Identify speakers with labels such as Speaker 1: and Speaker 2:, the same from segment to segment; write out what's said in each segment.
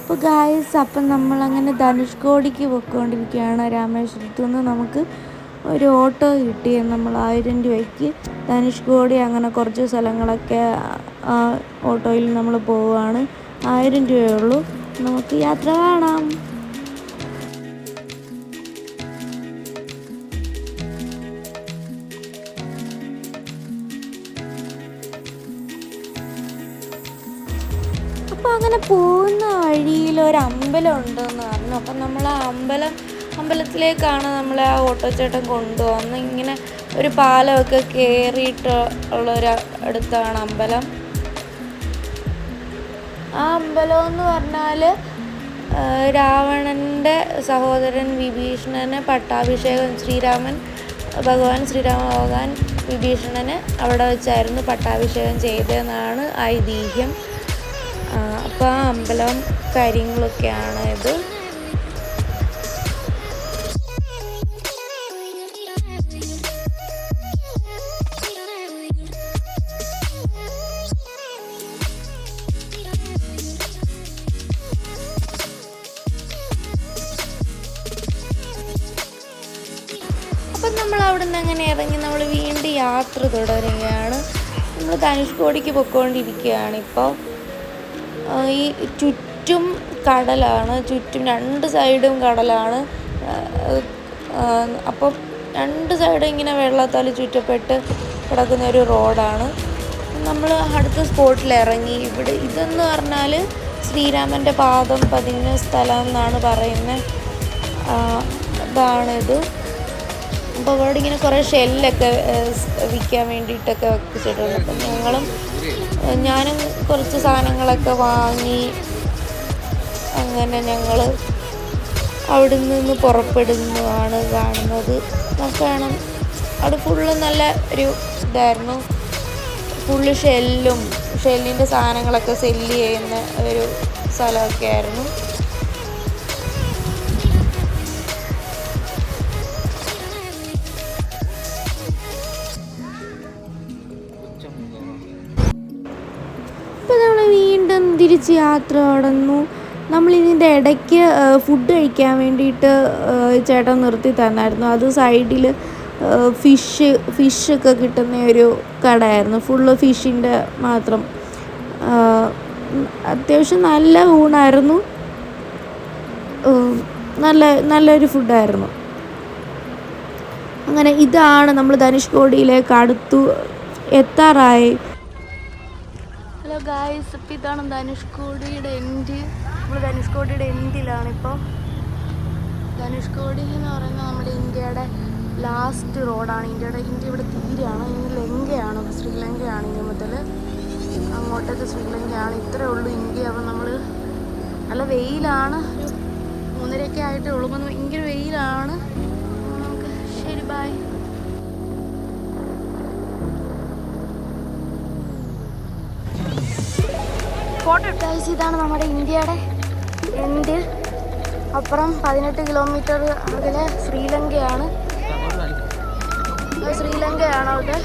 Speaker 1: അപ്പോൾ ഗായ്സ്, അപ്പം നമ്മളങ്ങനെ ധനുഷ്കോടിക്ക് പോയിക്കൊണ്ടിരിക്കുകയാണ്. രാമേശ്വരത്തു നിന്ന് നമുക്ക് ഒരു ഓട്ടോ കിട്ടി. നമ്മൾ 1000 രൂപയ്ക്ക് ധനുഷ്കോടി അങ്ങനെ കുറച്ച് സ്ഥലങ്ങളൊക്കെ ഓട്ടോയിൽ നമ്മൾ പോവുകയാണ്. 1000 രൂപയേ ഉള്ളൂ. നമുക്ക് യാത്ര കാണാം. അപ്പോൾ അങ്ങനെ പോകുന്ന വഴിയിൽ ഒരു അമ്പലം ഉണ്ടെന്ന് പറഞ്ഞു. അപ്പം നമ്മൾ ആ അമ്പലത്തിലേക്കാണ് നമ്മളെ ആ ഓട്ടോ ചേട്ടൻ കൊണ്ടുപോകുന്നത്. ഇങ്ങനെ ഒരു പാലമൊക്കെ കയറിയിട്ട് ഉള്ളൊരു അടുത്താണ് അമ്പലം. ആ അമ്പലം എന്ന് പറഞ്ഞാൽ രാവണൻ്റെ സഹോദരൻ വിഭീഷണന് പട്ടാഭിഷേകം ഭഗവാൻ ശ്രീരാമൻ വിഭീഷണന് അവിടെ വെച്ചായിരുന്നു പട്ടാഭിഷേകം ചെയ്തതെന്നാണ് ഐതിഹ്യം. അപ്പോൾ ആ അമ്പലം കാര്യങ്ങളൊക്കെയാണ് ഇത്. അപ്പം നമ്മൾ അവിടെ നിന്ന് അങ്ങനെ ഇറങ്ങി നമ്മൾ വീണ്ടും യാത്ര തുടരുകയാണ്. നമ്മൾ ധനുഷ്കോടിക്ക് പൊയ്ക്കൊണ്ടിരിക്കുകയാണ്. ഇപ്പോൾ ഈ ചുറ്റും കടലാണ്, ചുറ്റും 2 സൈഡും കടലാണ്. അപ്പം 2 സൈഡും ഇങ്ങനെ വെള്ളത്താൽ ചുറ്റപ്പെട്ട് കിടക്കുന്ന ഒരു റോഡാണ്. നമ്മൾ അടുത്ത സ്പോട്ടിൽ ഇറങ്ങി. ഇതെന്ന് പറഞ്ഞാൽ ശ്രീരാമൻ്റെ പാദം പതിഞ്ഞ സ്ഥലം എന്നാണ് പറയുന്നത്. ഇതാണിത്. അപ്പോൾ അവിടെ ഇങ്ങനെ കുറേ ഷെല്ലൊക്കെ വിൽക്കാൻ വേണ്ടിയിട്ടൊക്കെ വെച്ചിട്ടുണ്ട്. അപ്പം ഞാനും കുറച്ച് സാധനങ്ങളൊക്കെ വാങ്ങി. അങ്ങനെ ഞങ്ങൾ അവിടെ നിന്ന് പുറപ്പെടുന്നതാണ് കാണുന്നത്. നമുക്ക് അവിടെ ഫുള്ള് നല്ല ഒരു ഇതായിരുന്നു. ഫുള്ള് ഷെല്ലിൻ്റെ സാധനങ്ങളൊക്കെ സെല്ല് ചെയ്യുന്ന ഒരു സ്ഥലമൊക്കെ ആയിരുന്നു. ഇപ്പോൾ നമ്മൾ വീണ്ടും തിരിച്ച് യാത്ര തുടർന്നു. നമ്മളിതിൻ്റെ ഇടയ്ക്ക് ഫുഡ് കഴിക്കാൻ വേണ്ടിയിട്ട് ചേട്ടൻ നിർത്തി തന്നായിരുന്നു. അത് സൈഡിൽ ഫിഷൊക്കെ കിട്ടുന്ന ഒരു കടയായിരുന്നു. ഫുള്ള് ഫിഷിൻ്റെ മാത്രം. അത്യാവശ്യം നല്ല ഊണായിരുന്നു. നല്ലൊരു ഫുഡായിരുന്നു. അങ്ങനെ ഇതാണ് നമ്മൾ ധനുഷ്കോടിയിലേക്ക് എത്താറായി. ഹലോ ഗായ്സ്, ഇപ്പം ഇതാണ് ധനുഷ്കോടിയുടെ എൻഡ്. നമ്മൾ ധനുഷ്കോടിയുടെ എൻഡിലാണിപ്പോൾ. ധനുഷ്കോടി എന്ന് പറയുന്നത് നമ്മുടെ ഇന്ത്യയുടെ ലാസ്റ്റ് റോഡാണ്. ഇന്ത്യ ഇവിടെ തീരെയാണ്. ഇനി ലങ്കയാണ്, ശ്രീലങ്കയാണ്. ഇനി മുതൽ അങ്ങോട്ടേക്ക് ശ്രീലങ്കയാണ്. ഇത്രയേ ഉള്ളൂ ഇന്ത്യ. അപ്പം നമ്മൾ നല്ല വെയിലാണ്. ഒരു 3:30 ആയിട്ടേ ഉള്ളൂ. അപ്പം ഭയങ്കര വെയിലാണ്. നമുക്ക് ശരി, ബൈ. ഗൈസ്, ഇതാണ് നമ്മുടെ ഇന്ത്യയുടെ എൻഡ്. അപ്പുറം 18 കിലോമീറ്റർ അകലെ ശ്രീലങ്കയാണ്. അവിടെ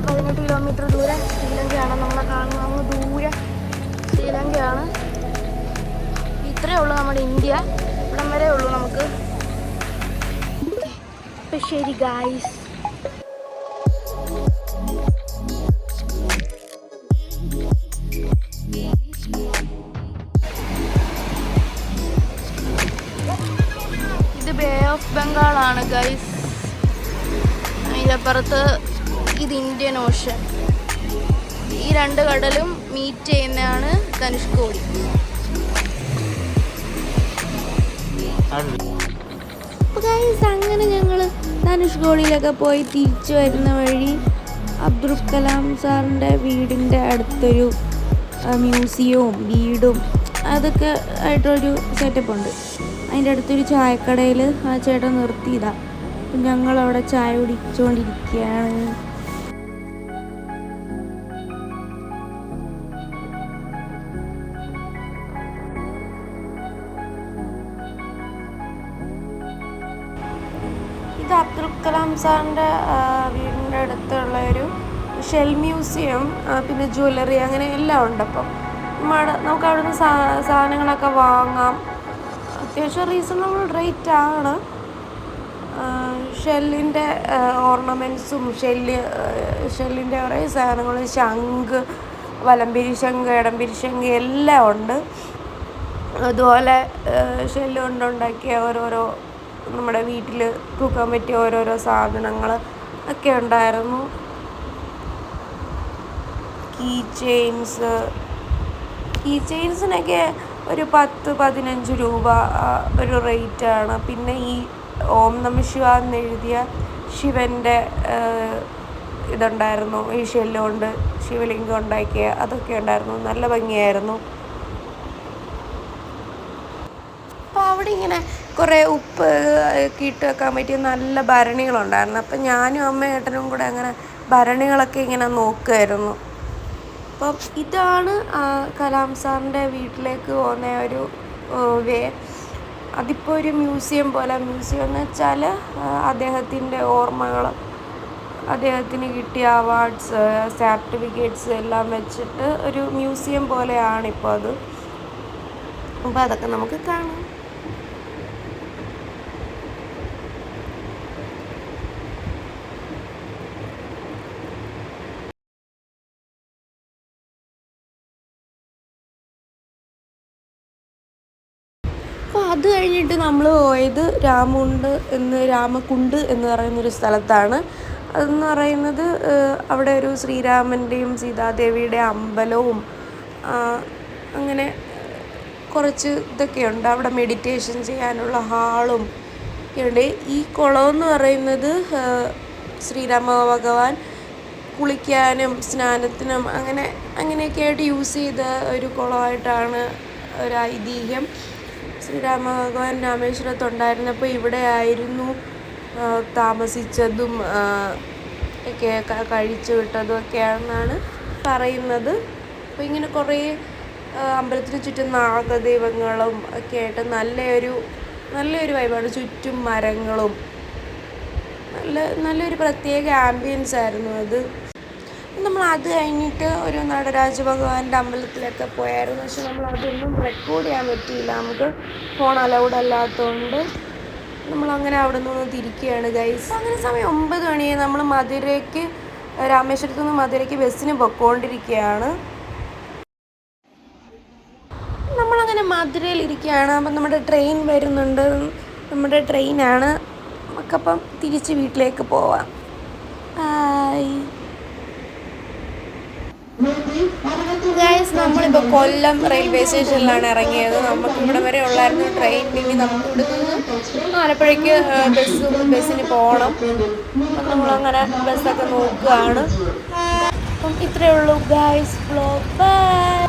Speaker 1: 18 കിലോമീറ്റർ ദൂരെ ശ്രീലങ്കയാണ്. നമ്മളെ കാണുന്ന അങ്ങ് ദൂരെ ശ്രീലങ്കയാണ്. ഇത്രയേ ഉള്ളൂ നമ്മുടെ ഇന്ത്യ. ഇവിടം വരെ ഉള്ളൂ നമുക്ക്. അപ്പം ശരി ഗായ്സ്. ബേ ഓഫ് ബംഗാളാണ് ഗൈസ്. അതിനപ്പുറത്ത് ഇത് ഇന്ത്യൻ ഓഷൻ. ഈ 2 കടലും മീറ്റ് ചെയ്യുന്നതാണ് ധനുഷ്കോടി. അപ്പോൾ ഗൈസ്, അങ്ങനെ ഞങ്ങൾ ധനുഷ്കോടിയിലൊക്കെ പോയി തിരിച്ചു വരുന്ന വഴി അബ്ദുൽ കലാം സാറിൻ്റെ വീടിൻ്റെ അടുത്തൊരു മ്യൂസിയവും വീടും അതൊക്കെ ആയിട്ടൊരു സെറ്റപ്പ് ഉണ്ട്. അതിൻ്റെ അടുത്തൊരു ചായക്കടയിൽ ആ ചേട്ടൻ നിർത്തിയതാണ്. അപ്പം ഞങ്ങളവിടെ ചായ കുടിച്ചുകൊണ്ടിരിക്കുകയാണ്. ഇത് അബ്ദുൽ കലാം സാറിൻ്റെ വീടിൻ്റെ അടുത്തുള്ള ഒരു ഷെൽ മ്യൂസിയം, പിന്നെ ജ്വല്ലറി, അങ്ങനെ എല്ലാം ഉണ്ട്. അപ്പം നമുക്ക് അവിടുന്ന് സാധനങ്ങളൊക്കെ വാങ്ങാം. അത്യാവശ്യം റീസണബിൾ റേറ്റ് ആണ്. ഷെല്ലിൻ്റെ ഓർണമെൻറ്റ്സും ഷെല്ലിൻ്റെ കുറേ സാധനങ്ങൾ, ശംഖ്, വലംപിരി ശംഖ്, ഇടംപിരി ശംഖ് എല്ലാം ഉണ്ട്. അതുപോലെ ഷെല്ല് കൊണ്ടുണ്ടാക്കിയ ഓരോരോ നമ്മുടെ വീട്ടിൽ തൂക്കാൻ പറ്റിയ ഓരോരോ സാധനങ്ങൾ ഒക്കെ ഉണ്ടായിരുന്നു. കീ ചെയിൻസിനൊക്കെ ഒരു 10-15 രൂപ ഒരു റേറ്റാണ്. പിന്നെ ഈ ഓം നമ ശിവ എന്നെഴുതിയ ശിവൻ്റെ ഇതുണ്ടായിരുന്നു. ഈ ഷെല്ല് കൊണ്ട് ശിവലിംഗം ഉണ്ടാക്കിയ അതൊക്കെ ഉണ്ടായിരുന്നു. നല്ല ഭംഗിയായിരുന്നു. അപ്പോൾ അവിടെ ഇങ്ങനെ കുറേ ഉപ്പ് ഒക്കെ ഇട്ട് വെക്കാൻ പറ്റിയ നല്ല ഭരണികളുണ്ടായിരുന്നു. അപ്പം ഞാനും അമ്മയും ഏട്ടനും കൂടെ അങ്ങനെ ഭരണികളൊക്കെ ഇങ്ങനെ നോക്കുമായിരുന്നു. അപ്പം ഇതാണ് കലാം സാറിൻ്റെ വീട്ടിലേക്ക് പോകുന്ന ഒരു വേ. അതിപ്പോൾ ഒരു മ്യൂസിയം പോലെ. മ്യൂസിയം എന്ന് വെച്ചാൽ അദ്ദേഹത്തിൻ്റെ ഓർമ്മകൾ, അദ്ദേഹത്തിന് കിട്ടിയ അവാർഡ്സ്, സർട്ടിഫിക്കറ്റ്സ് എല്ലാം വെച്ചിട്ട് ഒരു മ്യൂസിയം പോലെയാണിപ്പോൾ അത്. അപ്പോൾ അതൊക്കെ നമുക്ക് കാണാം. അപ്പോൾ അത് കഴിഞ്ഞിട്ട് നമ്മൾ പോയത് രാമകുണ്ട് എന്ന് പറയുന്നൊരു സ്ഥലത്താണ്. അതെന്ന് പറയുന്നത് അവിടെ ഒരു ശ്രീരാമൻ്റെയും സീതാദേവിയുടെ അമ്പലവും അങ്ങനെ കുറച്ച് ഇതൊക്കെയുണ്ട്. അവിടെ മെഡിറ്റേഷൻ ചെയ്യാനുള്ള ഹാളും ഒക്കെയുണ്ട്. ഈ കുളമെന്ന് പറയുന്നത് ശ്രീരാമ ഭഗവാൻ കുളിക്കാനും സ്നാനത്തിനും അങ്ങനെയൊക്കെ ആയിട്ട് യൂസ് ചെയ്ത ഒരു കുളമായിട്ടാണ് ഒരു ഐതിഹ്യം. ശ്രീരാമ ഭഗവാൻ രാമേശ്വരത്തുണ്ടായിരുന്നപ്പോൾ ഇവിടെ ആയിരുന്നു താമസിച്ചതും ഒക്കെ കഴിച്ചു വിട്ടതും ഒക്കെയാണെന്നാണ് പറയുന്നത്. അപ്പോൾ ഇങ്ങനെ കുറേ അമ്പലത്തിന് ചുറ്റും നാഗദൈവങ്ങളും ഒക്കെ ആയിട്ട് നല്ലൊരു വൈബാണ്. ചുറ്റും മരങ്ങളും നല്ലൊരു പ്രത്യേക ആംബിയൻസ് ആയിരുന്നു അത്. നമ്മൾ അത് കഴിഞ്ഞിട്ട് ഒരു നടരാജ ഭഗവാന്റെ അമ്പലത്തിലൊക്കെ പോയായിരുന്നു. പക്ഷെ നമ്മൾ അതൊന്നും റെക്കോർഡ് ചെയ്യാൻ പറ്റിയില്ല. നമുക്ക് ഫോൺ അലൗഡ് അല്ലാത്തതുകൊണ്ട് നമ്മളങ്ങനെ അവിടെ നിന്ന് തിരിക്കുകയാണ് ഗൈസ്. അങ്ങനെ സമയം 9 മണിയായി. നമ്മൾ രാമേശ്വരത്തു നിന്ന് മധുരയ്ക്ക് ബസ്സിന് പൊയ്ക്കൊണ്ടിരിക്കുകയാണ്. നമ്മളങ്ങനെ മധുരയിലിരിക്കുകയാണ്. അപ്പം നമ്മുടെ ട്രെയിൻ വരുന്നുണ്ട്. നമ്മുടെ ട്രെയിനാണ്. നമുക്കപ്പം തിരിച്ച് വീട്ടിലേക്ക് പോവാം. ഗൈസ്, നമ്മളിപ്പോൾ കൊല്ലം റെയിൽവേ സ്റ്റേഷനിലാണ് ഇറങ്ങിയത്. നമുക്ക് ഇവിടെ വരെ ഉള്ളായിരുന്നു ട്രെയിൻ. ഇനി നമുക്ക് ഇവിടെ നിന്ന് ആലപ്പുഴയ്ക്ക് ബസ്സിന് പോകണം. അപ്പം നമ്മളങ്ങനെ ബസ്സൊക്കെ നോക്കുകയാണ്. അപ്പം ഇത്രയേ ഉള്ളൂ ഗൈസ്. ബൈ.